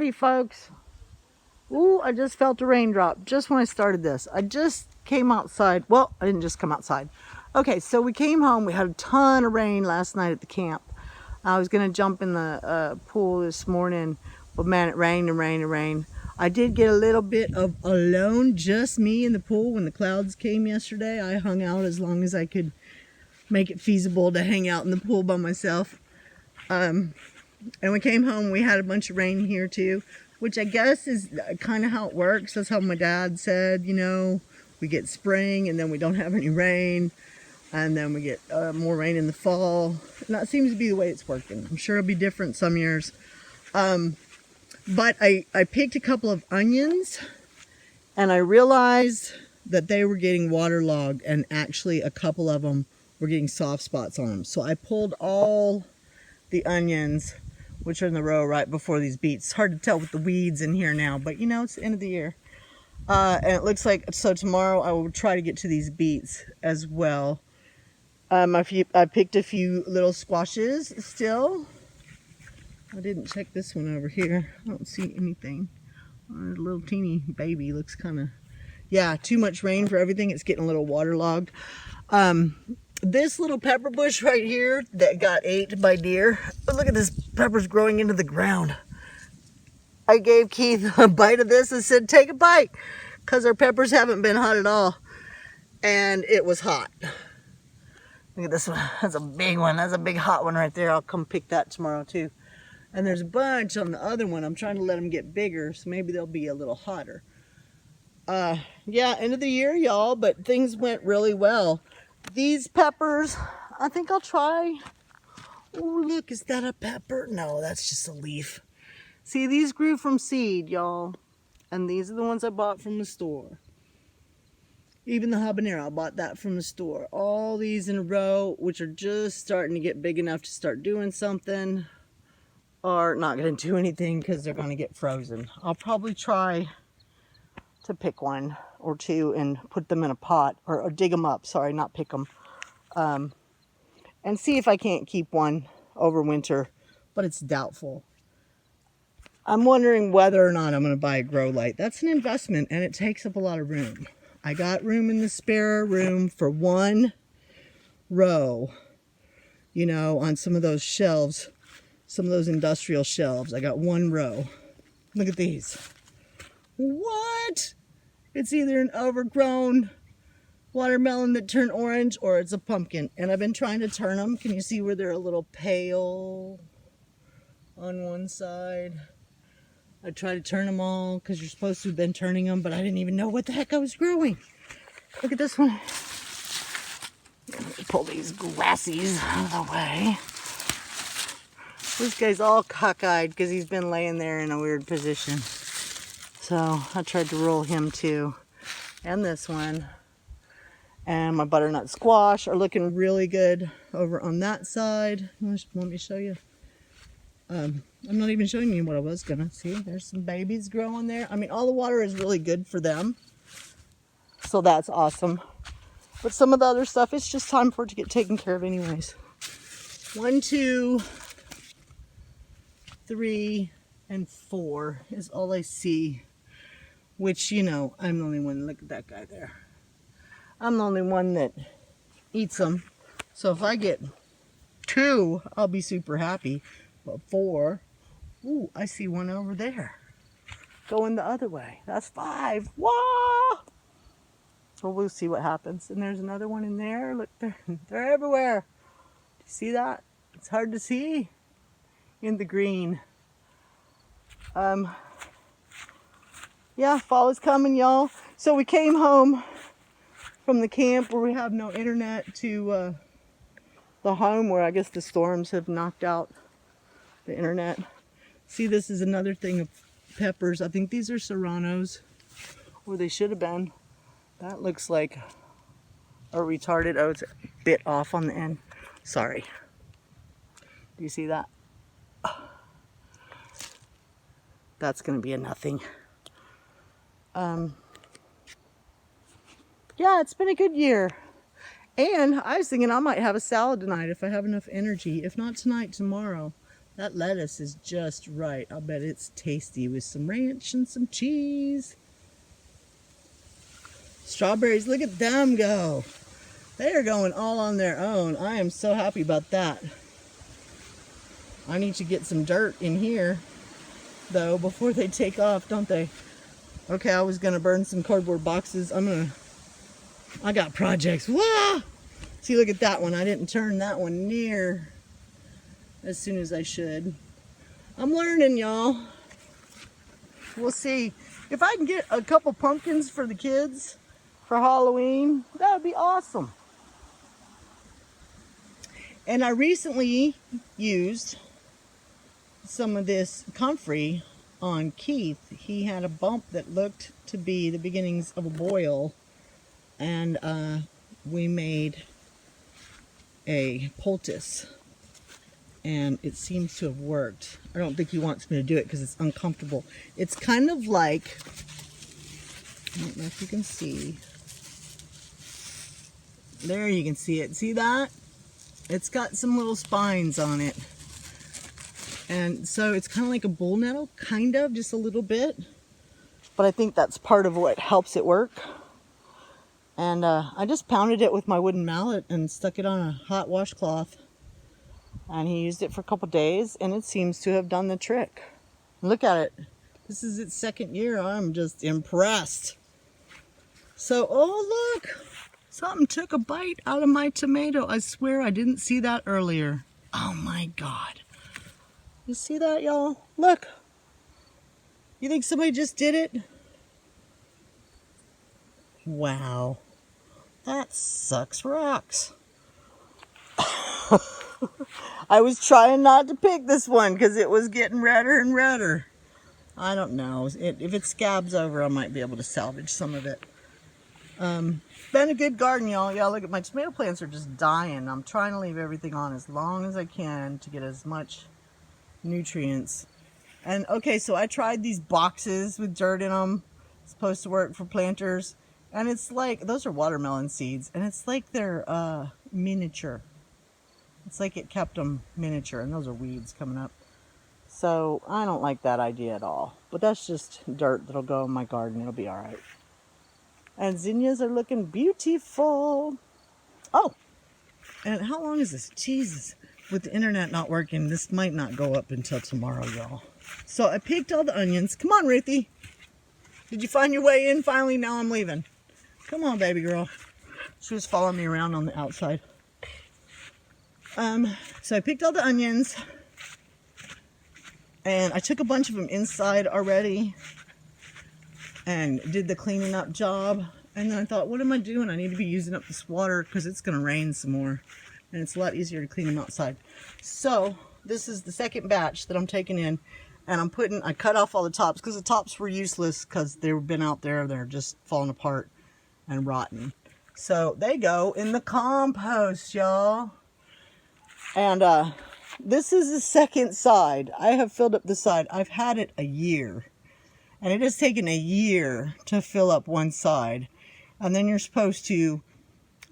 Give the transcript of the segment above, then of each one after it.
howdy, folks. Ooh, I just felt a raindrop just when I started this. I just came outside. Well, I didn't just come outside. Okay, so we came home. We had a ton of rain last night at the camp. I was going to jump in the pool this morning, but man, it rained and rained and rained. I did get a little bit of alone, just me in the pool when the clouds came yesterday. I hung out as long as I could make it feasible to hang out in the pool by myself. And we came home, we had a bunch of rain here too, which I guess is kind of how it works. That's how my dad said, you know, we get spring and then we don't have any rain, and then we get more rain in the fall. And that seems to be the way it's working. I'm sure it'll be different some years. But I picked a couple of onions and I realized that they were getting waterlogged, and actually a couple of them were getting soft spots on them. So I pulled all the onions, which are in the row right before these beets. It's hard to tell with the weeds in here now, but you know, it's the end of the year. And it looks like, so tomorrow I will try to get to these beets as well. I picked a few little squashes still. I didn't check this one over here. I don't see anything. A little teeny baby looks kind of, yeah, too much rain for everything. It's getting a little waterlogged. This little pepper bush right here that got ate by deer. But look at this, pepper's growing into the ground. I gave Keith a bite of this and said, take a bite, because our peppers haven't been hot at all. And it was hot. Look at this one, that's a big one. That's a big hot one right there. I'll come pick that tomorrow too. And there's a bunch on the other one. I'm trying to let them get bigger, so maybe they'll be a little hotter. Yeah, end of the year, y'all, but things went really well. These peppers, I think I'll try. Oh, look, is that a pepper? No, that's just a leaf. See, these grew from seed, y'all. And these are the ones I bought from the store. Even the habanero, I bought that from the store. All these in a row, which are just starting to get big enough to start doing something, are not going to do anything because they're going to get frozen. I'll probably try to pick one or two and put them in a pot, or dig them up, sorry, not pick them, and see if I can't keep one over winter, but it's doubtful. I'm wondering whether or not I'm going to buy a grow light. That's an investment and it takes up a lot of room. I got room in the spare room for one row, you know, on some of those shelves, some of those industrial shelves. I got one row. Look at these. What? It's either an overgrown watermelon that turned orange or it's a pumpkin. And I've been trying to turn them. Can you see where they're a little pale on one side? I tried to turn them all because you're supposed to have been turning them, but I didn't even know what the heck I was growing. Look at this one. Let me pull these grassies out of the way. This guy's all cockeyed because he's been laying there in a weird position. So I tried to roll him too. And this one. And my butternut squash are looking really good over on that side. Want me to show you? I'm not even showing you what I was gonna see. There's some babies growing there. I mean, all the water is really good for them. So that's awesome. But some of the other stuff, it's just time for it to get taken care of anyways. 1, 2, 3, and 4 is all I see. Which, you know, I'm the only one. Look at that guy there. I'm the only one that eats them. So if I get 2, I'll be super happy. But 4, ooh, I see one over there. Going the other way. That's 5. Whoa! So we'll see what happens. And there's another one in there. Look, they're everywhere. Do you see that? It's hard to see in the green. Yeah, fall is coming, y'all. So we came home from the camp where we have no internet to the home where I guess the storms have knocked out the internet. See, this is another thing of peppers. I think these are serranos, or they should have been. That looks like a retarded. Oh, it's a bit off on the end. Sorry. Do you see that? That's going to be a nothing. Yeah, it's been a good year. And I was thinking I might have a salad tonight if I have enough energy. If not tonight, tomorrow. That lettuce is just right. I'll bet it's tasty with some ranch and some cheese. Strawberries, look at them go. They are going all on their own. I am so happy about that. I need to get some dirt in here, though, before they take off, don't they? Okay, I was going to burn some cardboard boxes. I got projects. Wah! See, look at that one. I didn't turn that one near as soon as I should. I'm learning, y'all. We'll see. If I can get a couple pumpkins for the kids for Halloween, that would be awesome. And I recently used some of this comfrey on Keith. He had a bump that looked to be the beginnings of a boil, and we made a poultice, and it seems to have worked. I don't think he wants me to do it because it's uncomfortable. It's kind of like, I don't know if you can see. There, you can see it. See that? It's got some little spines on it. And so it's kind of like a bull nettle, kind of, just a little bit. But I think that's part of what helps it work. And I just pounded it with my wooden mallet and stuck it on a hot washcloth. And he used it for a couple days, and it seems to have done the trick. Look at it. This is its second year. I'm just impressed. So, oh look, something took a bite out of my tomato. I swear I didn't see that earlier. Oh my God. You see that, y'all? Look. You think somebody just did it? Wow. That sucks rocks. I was trying not to pick this one because it was getting redder and redder. I don't know. If it scabs over, I might be able to salvage some of it. Been a good garden, y'all. Yeah, look at my tomato plants are just dying. I'm trying to leave everything on as long as I can to get as much nutrients. And okay, so I tried these boxes with dirt in them. It's supposed to work for planters. And it's like, those are watermelon seeds. And it's like they're miniature. It's like it kept them miniature, and those are weeds coming up. So I don't like that idea at all. But that's just dirt that'll go in my garden. It'll be all right. And zinnias are looking beautiful. Oh, and how long is this? Jesus, with the internet not working, this might not go up until tomorrow, y'all. So I picked all the onions. Come on, Ruthie. Did you find your way in finally? Now I'm leaving. Come on, baby girl. She was following me around on the outside. So I picked all the onions, and I took a bunch of them inside already and did the cleaning up job. And then I thought, what am I doing? I need to be using up this water because it's going to rain some more, and it's a lot easier to clean them outside. So this is the second batch that I'm taking in, and I cut off all the tops because the tops were useless because they've been out there. They're just falling apart and rotten. So they go in the compost, y'all. And this is the second side. I have filled up the side. I've had it a year. And it has taken a year to fill up one side. And then you're supposed to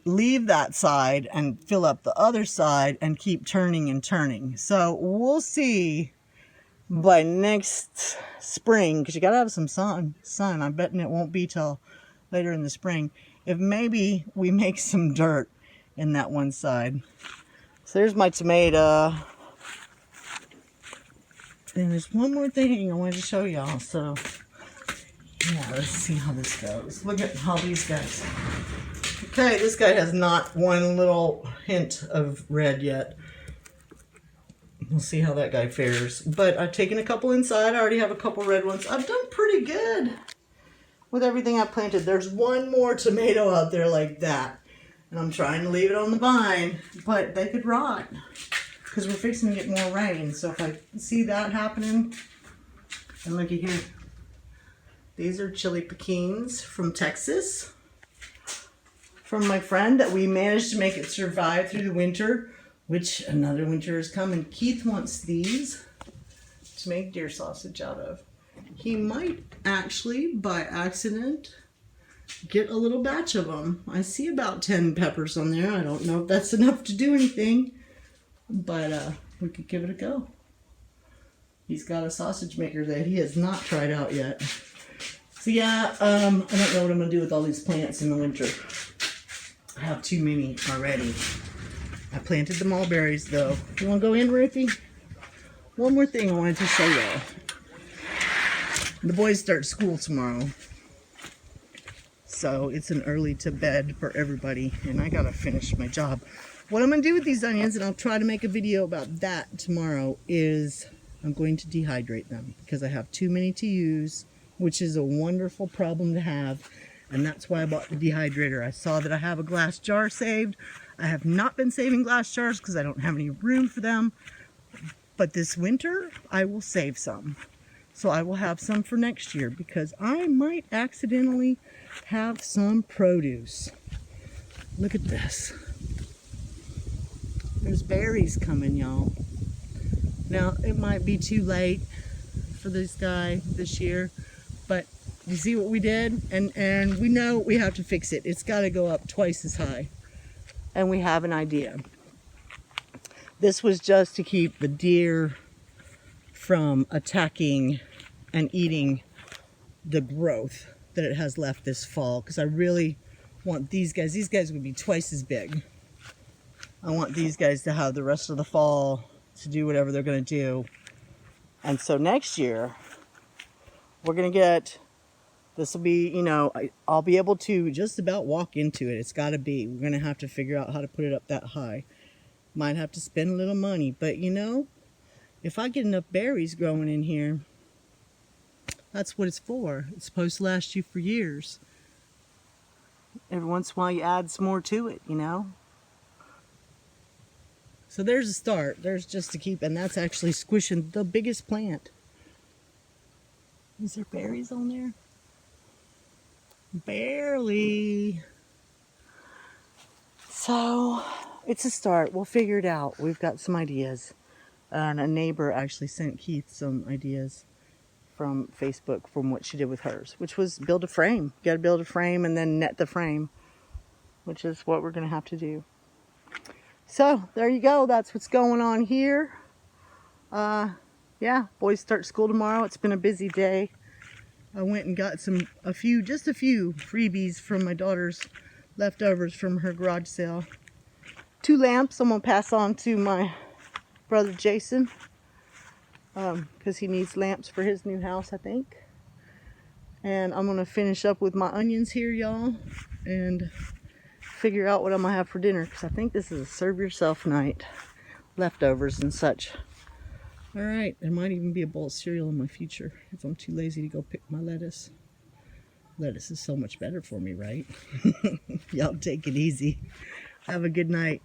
leave that side and fill up the other side and keep turning and turning. So we'll see by next spring, because you got to have some sun. I'm betting it won't be till later in the spring. If maybe we make some dirt in that one side. So there's my tomato. And there's one more thing I wanted to show y'all. So, yeah, let's see how this goes. Look at how these guys. Okay, this guy has not one little hint of red yet. We'll see how that guy fares. But I've taken a couple inside. I already have a couple red ones. I've done pretty good with everything I've planted. There's one more tomato out there like that. And I'm trying to leave it on the vine, but they could rot because we're fixing to get more rain. So if I see that happening, and looky here, these are chili pekins from Texas, from my friend that we managed to make it survive through the winter, which another winter is coming. Keith wants these to make deer sausage out of. He might actually, by accident, get a little batch of them. I see about 10 peppers on there. I don't know if that's enough to do anything, but we could give it a go. He's got a sausage maker that he has not tried out yet. So yeah, I don't know what I'm going to do with all these plants in the winter. I have too many already. I planted the mulberries though. You want to go in, Ruthie? One more thing I wanted to show y'all. The boys start school tomorrow. So it's an early to bed for everybody. And I got to finish my job. What I'm going to do with these onions, and I'll try to make a video about that tomorrow, is I'm going to dehydrate them. Because I have too many to use, which is a wonderful problem to have. And that's why I bought the dehydrator. I saw that I have a glass jar saved. I have not been saving glass jars because I don't have any room for them. But this winter, I will save some. So I will have some for next year because I might accidentally have some produce. Look at this. There's berries coming, y'all. Now, it might be too late for this guy this year, but you see what we did? And we know we have to fix it. It's got to go up twice as high. And we have an idea. This was just to keep the deer from attacking and eating the growth that it has left this fall. Because I really want these guys would be twice as big. I want these guys to have the rest of the fall to do whatever they're going to do. And so next year, we're going to get, this will be, you know, I'll be able to just about walk into it. It's got to be. We're going to have to figure out how to put it up that high. Might have to spend a little money. But, you know, if I get enough berries growing in here, that's what it's for. It's supposed to last you for years. Every once in a while you add some more to it, you know. So there's a start. There's just to keep, and that's actually squishing the biggest plant. Is there berries on there? Barely. So it's a start. We'll figure it out. We've got some ideas. And a neighbor actually sent Keith some ideas from Facebook from what she did with hers, which was build a frame. You got to build a frame and then net the frame, which is what we're going to have to do. So there you go. That's what's going on here. Yeah, boys start school tomorrow. It's been a busy day. I went and got just a few freebies from my daughter's leftovers from her garage sale. 2 lamps I'm going to pass on to my brother Jason. Because he needs lamps for his new house, I think. And I'm going to finish up with my onions here, y'all. And figure out what I'm going to have for dinner. Because I think this is a serve yourself night. Leftovers and such. Alright, there might even be a bowl of cereal in my future. If I'm too lazy to go pick my lettuce. Lettuce is so much better for me, right? Y'all take it easy. Have a good night.